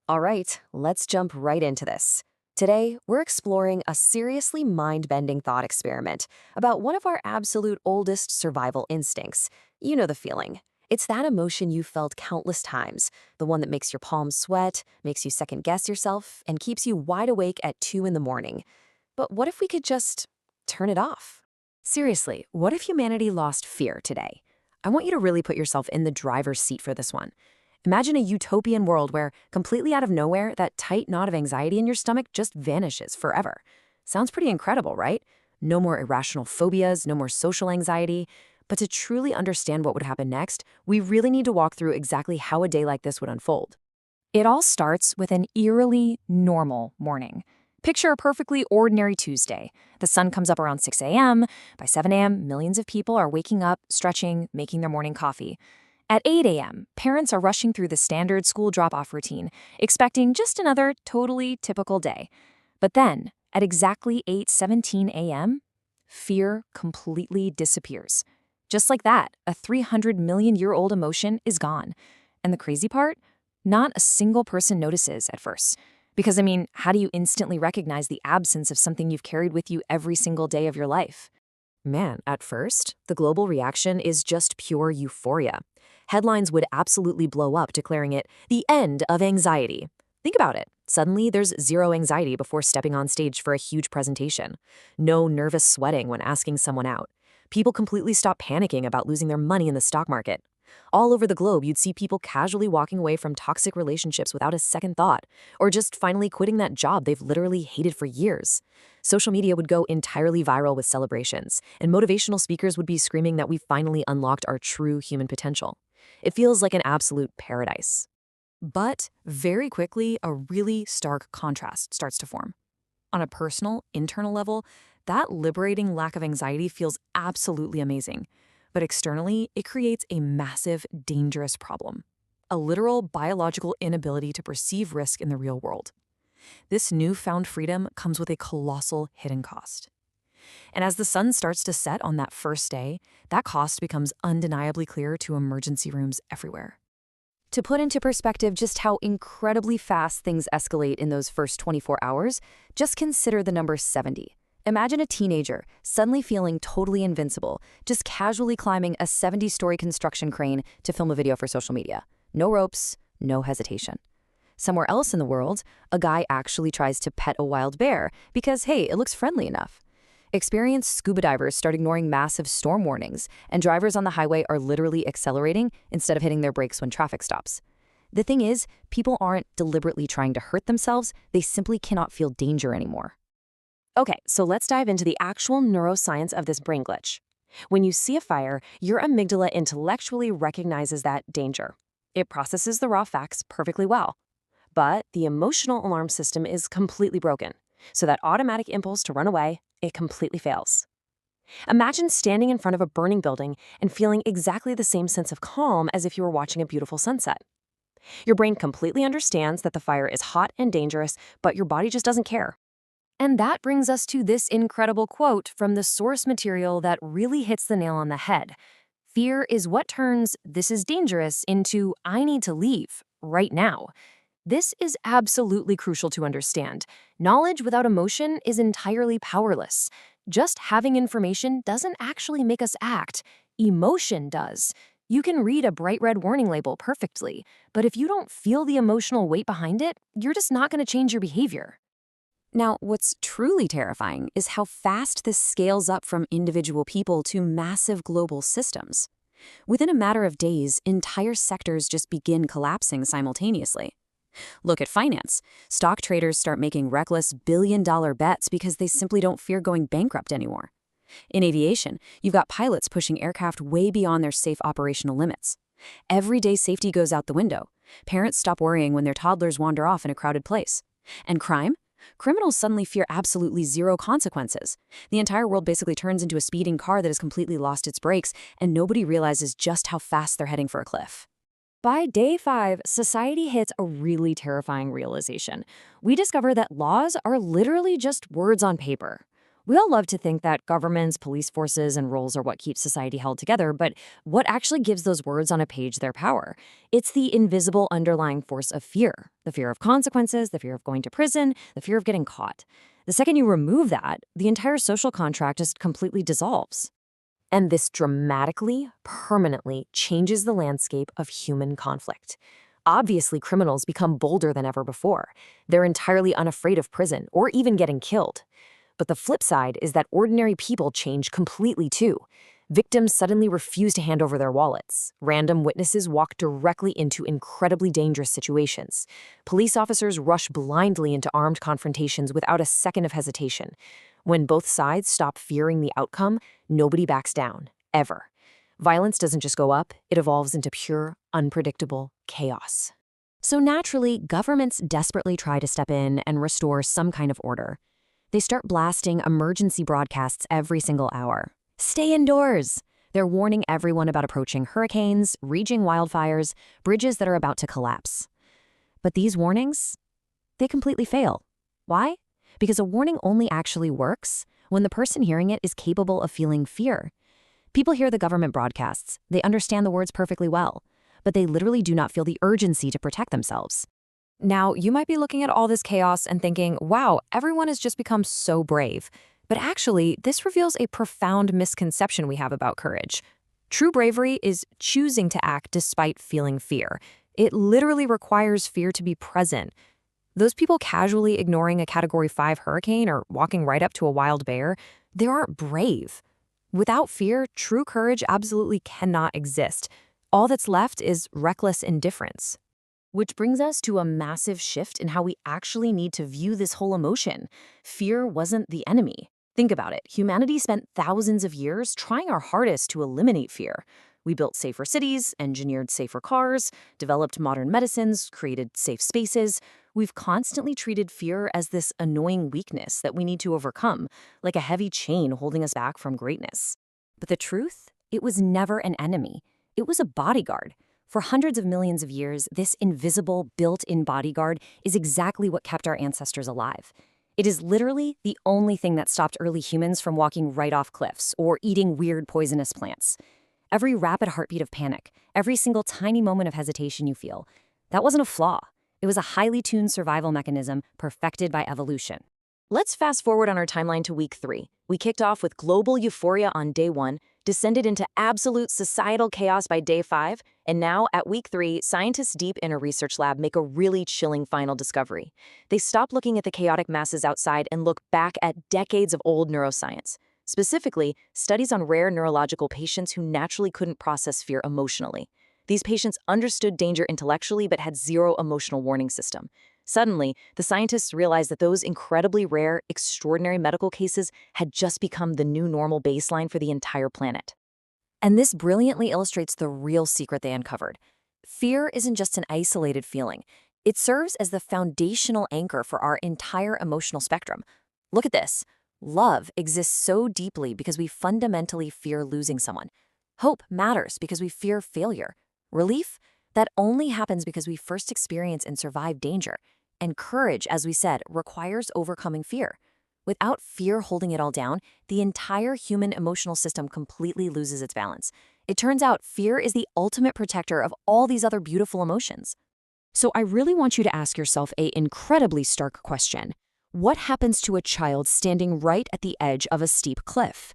All right, let's jump right into this. Today, we're exploring a seriously mind-bending thought experiment about one of our absolute oldest survival instincts. You know the feeling. It's that emotion you felt countless times, the one that makes your palms sweat, makes you second-guess yourself, and keeps you wide awake at 2 in the morning. But what if we could just turn it off? Seriously, what if humanity lost fear today? I want you to really put yourself in the driver's seat for this one. Imagine a utopian world where, completely out of nowhere, that tight knot of anxiety in your stomach just vanishes forever. Sounds pretty incredible, right? No more irrational phobias, no more social anxiety. But to truly understand what would happen next, we really need to walk through exactly how a day like this would unfold. It all starts with an eerily normal morning. Picture a perfectly ordinary Tuesday. The sun comes up around 6 a.m. By 7 a.m., millions of people are waking up, stretching, making their morning coffee. At 8 a.m., parents are rushing through the standard school drop-off routine, expecting just another totally typical day. But then, at exactly 8:17 a.m., fear completely disappears. Just like that, a 300 million-year-old emotion is gone. And the crazy part? Not a single person notices at first. Because, how do you instantly recognize the absence of something you've carried with you every single day of your life? Man, at first, the global reaction is just pure euphoria. Headlines would absolutely blow up declaring it the end of anxiety. Think about it. Suddenly, there's zero anxiety before stepping on stage for a huge presentation. No nervous sweating when asking someone out. People completely stop panicking about losing their money in the stock market. All over the globe, you'd see people casually walking away from toxic relationships without a second thought, or just finally quitting that job they've literally hated for years. Social media would go entirely viral with celebrations, and motivational speakers would be screaming that we finally unlocked our true human potential. It feels like an absolute paradise. But very quickly, a really stark contrast starts to form. On a personal, internal level, that liberating lack of anxiety feels absolutely amazing. But externally, it creates a massive, dangerous problem. A literal biological inability to perceive risk in the real world. This newfound freedom comes with a colossal hidden cost. And as the sun starts to set on that first day, that cost becomes undeniably clear to emergency rooms everywhere. To put into perspective just how incredibly fast things escalate in those first 24 hours, just consider the number 70. Imagine a teenager suddenly feeling totally invincible, just casually climbing a 70-story construction crane to film a video for social media. No ropes, no hesitation. Somewhere else in the world, a guy actually tries to pet a wild bear because, hey, it looks friendly enough. Experienced scuba divers start ignoring massive storm warnings, and drivers on the highway are literally accelerating instead of hitting their brakes when traffic stops. The thing is, people aren't deliberately trying to hurt themselves, they simply cannot feel danger anymore. Okay, so let's dive into the actual neuroscience of this brain glitch. When you see a fire, your amygdala intellectually recognizes that danger. It processes the raw facts perfectly well. But the emotional alarm system is completely broken, so that automatic impulse to run away, it completely fails. Imagine standing in front of a burning building and feeling exactly the same sense of calm as if you were watching a beautiful sunset. Your brain completely understands that the fire is hot and dangerous, but your body just doesn't care. And that brings us to this incredible quote from the source material that really hits the nail on the head. Fear is what turns "this is dangerous" into "I need to leave right now." This is absolutely crucial to understand. Knowledge without emotion is entirely powerless. Just having information doesn't actually make us act. Emotion does. You can read a bright red warning label perfectly, but if you don't feel the emotional weight behind it, you're just not going to change your behavior. Now, what's truly terrifying is how fast this scales up from individual people to massive global systems. Within a matter of days, entire sectors just begin collapsing simultaneously. Look at finance. Stock traders start making reckless billion-dollar bets because they simply don't fear going bankrupt anymore. In aviation, you've got pilots pushing aircraft way beyond their safe operational limits. Everyday safety goes out the window. Parents stop worrying when their toddlers wander off in a crowded place. And crime? Criminals suddenly fear absolutely zero consequences. The entire world basically turns into a speeding car that has completely lost its brakes, and nobody realizes just how fast they're heading for a cliff. By day 5, society hits a really terrifying realization. We discover that laws are literally just words on paper. We all love to think that governments, police forces, and roles are what keep society held together, but what actually gives those words on a page their power? It's the invisible underlying force of fear, the fear of consequences, the fear of going to prison, the fear of getting caught. The second you remove that, the entire social contract just completely dissolves. And this dramatically, permanently changes the landscape of human conflict. Obviously, criminals become bolder than ever before. They're entirely unafraid of prison or even getting killed. But the flip side is that ordinary people change completely too. Victims suddenly refuse to hand over their wallets. Random witnesses walk directly into incredibly dangerous situations. Police officers rush blindly into armed confrontations without a second of hesitation. When both sides stop fearing the outcome, nobody backs down, ever. Violence doesn't just go up, it evolves into pure, unpredictable chaos. So naturally, governments desperately try to step in and restore some kind of order. They start blasting emergency broadcasts every single hour. Stay indoors! They're warning everyone about approaching hurricanes, raging wildfires, bridges that are about to collapse. But these warnings, they completely fail. Why? Because a warning only actually works when the person hearing it is capable of feeling fear. People hear the government broadcasts, they understand the words perfectly well, but they literally do not feel the urgency to protect themselves. Now, you might be looking at all this chaos and thinking, wow, everyone has just become so brave. But actually, this reveals a profound misconception we have about courage. True bravery is choosing to act despite feeling fear. It literally requires fear to be present. Those people casually ignoring a Category 5 hurricane or walking right up to a wild bear, they aren't brave. Without fear, true courage absolutely cannot exist. All that's left is reckless indifference. Which brings us to a massive shift in how we actually need to view this whole emotion. Fear wasn't the enemy. Think about it. Humanity spent thousands of years trying our hardest to eliminate fear. We built safer cities, engineered safer cars, developed modern medicines, created safe spaces. We've constantly treated fear as this annoying weakness that we need to overcome, like a heavy chain holding us back from greatness. But the truth? It was never an enemy. It was a bodyguard. For hundreds of millions of years, this invisible, built-in bodyguard is exactly what kept our ancestors alive. It is literally the only thing that stopped early humans from walking right off cliffs or eating weird poisonous plants. Every rapid heartbeat of panic, every single tiny moment of hesitation you feel, that wasn't a flaw. It was a highly tuned survival mechanism perfected by evolution. Let's fast forward on our timeline to week 3. We kicked off with global euphoria on day 1, descended into absolute societal chaos by day 5, and now, at week 3, scientists deep in a research lab make a really chilling final discovery. They stop looking at the chaotic masses outside and look back at decades of old neuroscience. Specifically, studies on rare neurological patients who naturally couldn't process fear emotionally. These patients understood danger intellectually but had zero emotional warning system. Suddenly, the scientists realized that those incredibly rare, extraordinary medical cases had just become the new normal baseline for the entire planet. And this brilliantly illustrates the real secret they uncovered. Fear isn't just an isolated feeling. It serves as the foundational anchor for our entire emotional spectrum. Look at this. Love exists so deeply because we fundamentally fear losing someone. Hope matters because we fear failure. Relief? That only happens because we first experience and survive danger. And courage, as we said, requires overcoming fear. Without fear holding it all down, the entire human emotional system completely loses its balance. It turns out fear is the ultimate protector of all these other beautiful emotions. So I really want you to ask yourself an incredibly stark question. What happens to a child standing right at the edge of a steep cliff?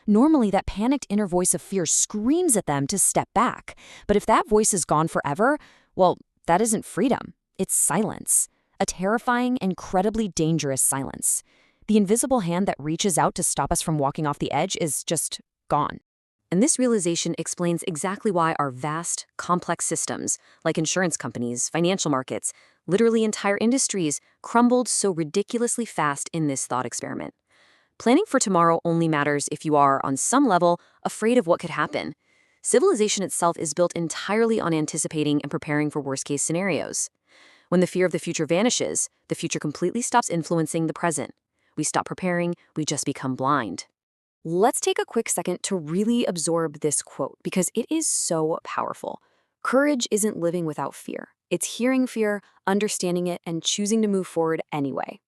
Normally, that panicked inner voice of fear screams at them to step back. But if that voice is gone forever, well, that isn't freedom. It's silence. A terrifying, incredibly dangerous silence. The invisible hand that reaches out to stop us from walking off the edge is just gone. And this realization explains exactly why our vast, complex systems, like insurance companies, financial markets, literally entire industries, crumbled so ridiculously fast in this thought experiment. Planning for tomorrow only matters if you are, on some level, afraid of what could happen. Civilization itself is built entirely on anticipating and preparing for worst-case scenarios. When the fear of the future vanishes, the future completely stops influencing the present. We stop preparing, we just become blind. Let's take a quick second to really absorb this quote because it is so powerful. Courage isn't living without fear. It's hearing fear, understanding it, and choosing to move forward anyway.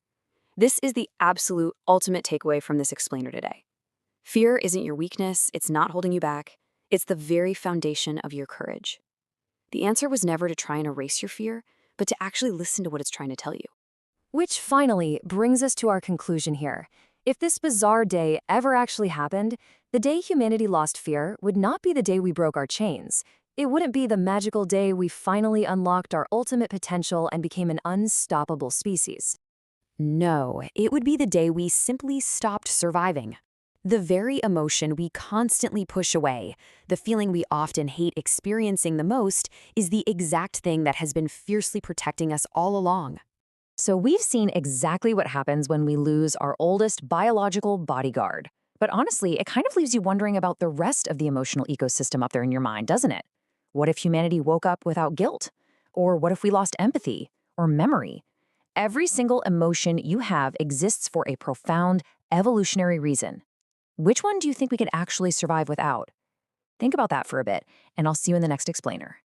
This is the absolute ultimate takeaway from this explainer today. Fear isn't your weakness, it's not holding you back, it's the very foundation of your courage. The answer was never to try and erase your fear, but to actually listen to what it's trying to tell you. Which finally brings us to our conclusion here. If this bizarre day ever actually happened, the day humanity lost fear would not be the day we broke our chains. It wouldn't be the magical day we finally unlocked our ultimate potential and became an unstoppable species. No, it would be the day we simply stopped surviving. The very emotion we constantly push away, the feeling we often hate experiencing the most, is the exact thing that has been fiercely protecting us all along. So we've seen exactly what happens when we lose our oldest biological bodyguard. But honestly, it kind of leaves you wondering about the rest of the emotional ecosystem up there in your mind, doesn't it? What if humanity woke up without guilt? Or what if we lost empathy or memory? Every single emotion you have exists for a profound evolutionary reason. Which one do you think we could actually survive without? Think about that for a bit, and I'll see you in the next explainer.